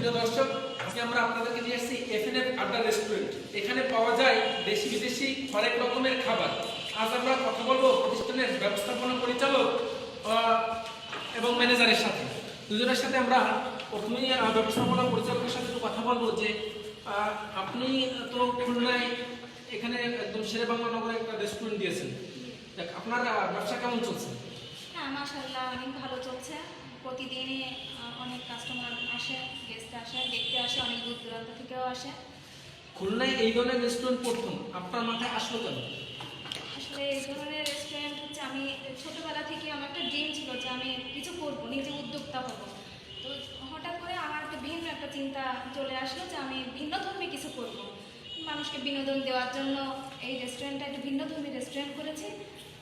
প্রিয় দর্শক, আজকে আমরা আপনাদেরকে নিয়ে এসেছি এফএনএফ আড্ডা রেস্টুরেন্ট। এখানে পাওয়া যায় দেশি বিদেশি হরেক রকমের খাবার। আজ আমরা কথা বলবো প্রতিষ্ঠানের ব্যবস্থাপনা পরিচালক এবং ম্যানেজারের সাথে। দুজনের সাথে আমরা প্রথমেই ব্যবস্থাপনা পরিচালকের সাথে একটু কথা বলবো যে আপনি তো খুলনায় এখানে একদম শেরেবাংলা নগরে একটা রেস্টুরেন্ট দিয়েছেন, আপনার ব্যবসা কেমন চলছে? হ্যাঁ, মাশাআল্লাহ অনেক ভালো চলছে। প্রতিদিনই অনেক কাস্টমার আসে, গেস্ট আসে, দেখতে আসে, অনেক দূর দূরান্ত থেকেও আসে। খুলনায় এই ধরনের রেস্টুরেন্ট প্রথম আপনার মাথায় আসলো কেন? আসলে এই ধরনের রেস্টুরেন্ট হচ্ছে আমি ছোটোবেলা থেকে আমার একটা ড্রিম ছিল যে আমি কিছু করব, নিজে উদ্যোক্তা হব। তো হঠাৎ করে আমার একটা ভিন্ন একটা চিন্তা চলে আসলো যে আমি ভিন্নধর্মী কিছু করব। মানুষকে বিনোদন দেওয়ার জন্য এই রেস্টুরেন্টটা একটা ভিন্নধর্মী রেস্টুরেন্ট করেছি,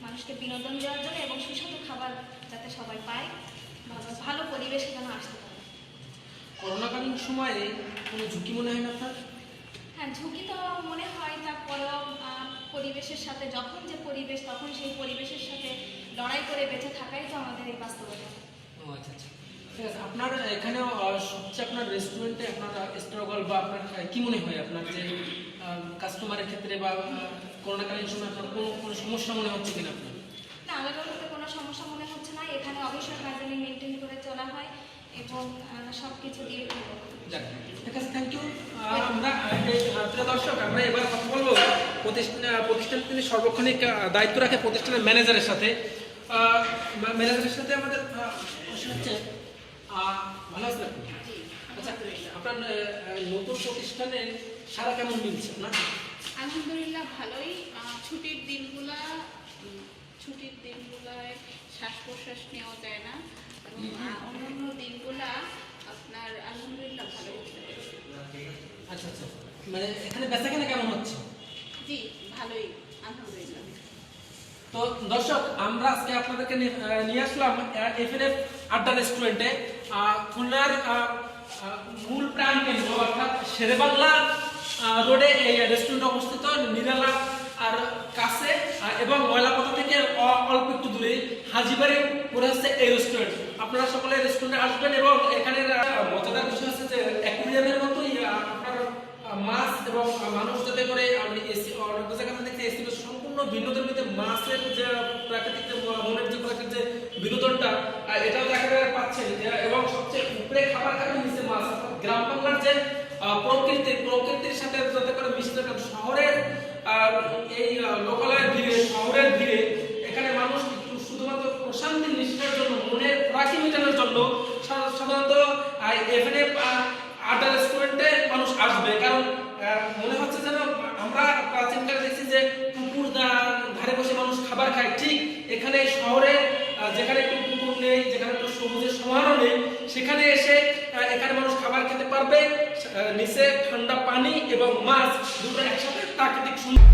মানুষকে বিনোদন দেওয়ার জন্য এবং সুস্বাদু খাবার যাতে সবাই পায়, ভালো পরিবেশে যেন আসতে পারে। করোনাকালীন সময়ে কোনো ঝুঁকি মনে হয় না আপনার? হ্যাঁ, ঝুঁকি তো মনে হয়, তারপরেও পরিবেশের সাথে যখন যে পরিবেশ তখন সেই পরিবেশের সাথে লড়াই করে বেঁচে থাকাই তো আমাদের এই বাস্তবতা। ও আচ্ছা আচ্ছা, ঠিক আছে। আপনার এখানে সবচেয়ে আপনার রেস্টুরেন্টে আপনার স্ট্রাগল বা আপনার কি মনে হয় আপনার যে কাস্টমারের ক্ষেত্রে বা করোনাকালীন সময় আপনার কোনো সমস্যা মনে হচ্ছে কিনা আপনার? না, আলাদা বলতে কোনো সমস্যা মনে হচ্ছে না। এখানে অবশ্যই হাইজিন মেনটেন করে চলা হয় এবং সব কিছু দিয়ে যাক, ঠিক আছে, থ্যাংক ইউ। আমরা প্রিয় দর্শক, আমরা এবার কথা বলবো প্রতিষ্ঠানের তিনি সার্বক্ষণিক দায়িত্ব রাখে প্রতিষ্ঠানের ম্যানেজারের সাথে। ম্যানেজারের সাথে আমাদের হচ্ছে ভালো আছেন আপনি? আচ্ছা, আপনার নতুন প্রতিষ্ঠানে সারা কেমন মিলছে না? আলহামদুলিল্লাহ ভালোই। ছুটির দিনগুলায় শ্বাস প্রশ্বাস নেওয়া যায় না এবং অন্যান্য দিনগুলা আপনার আলহামদুলিল্লাহ ভালোই হচ্ছে। আচ্ছা আচ্ছা, মানে এখানে বেচাকেনা কেমন হচ্ছে? জি ভালোই আলহামদুলিল্লাহ। তো দর্শক, আমরা আজকে আপনাদেরকে নিয়ে আসলাম এফএনএফ আড্ডা রেস্টুরেন্টে। খুলনার মূল প্রাণ কেন্দ্র অর্থাৎ শেরেবাংলা রোডে এই রেস্টুরেন্ট অবস্থিত, নিরালা আর কাছে এবং ময়লাপথা থেকে অল্প একটু দূরে হাজিবাড়ি পড়ে আসছে এই রেস্টুরেন্ট। আপনারা সকলে রেস্টুরেন্টে আসবেন এবং এখানে মজাদার বিষয় হচ্ছে যে অ্যাকুয়ারিয়ামের মতোই আপনার মাছ এবং মানুষ যাতে করে এসি অনেক জায়গাতে দেখতে এসি সম্পূর্ণ ভিন্নধর্মীতে মাছের যে প্রাকৃতিক মনের যে প্রাকৃতিক যে বিনোদনটা এটাও দেখা পাচ্ছেন। এবং সবচেয়ে উপরে খাবার খাবেন, নিচে মাছ। গ্রাম বাংলার যে প্রকৃতির সাথে যাতে করে মিশতে থাকে। শহরের এই লোকালয়ের ভিড়ে, শহরের ভিড়ে এখানে মানুষ শুধুমাত্র প্রশান্তি নিশ্চয়ের জন্য, মনের প্রাকি মেটানোর জন্য সাধারণত এফএনএফ আড্ডা রেস্টুরেন্টে মানুষ আসবে। কারণ মনে হচ্ছে যেন আমরা প্রাচীনকালে দেখছি যে পুকুর ধারে বসে মানুষ খাবার খায়, ঠিক এখানে শহরে যেখানে একটু পুকুর নেই, যেখানে একটু সবুজের সমারোহ নেই, সেখানে এসে এখানে মানুষ খাবার খেতে পারবে। নিচে ঠান্ডা পানি এবং মাছ দুটো একসাথে প্রাকৃতিক সুন্দর।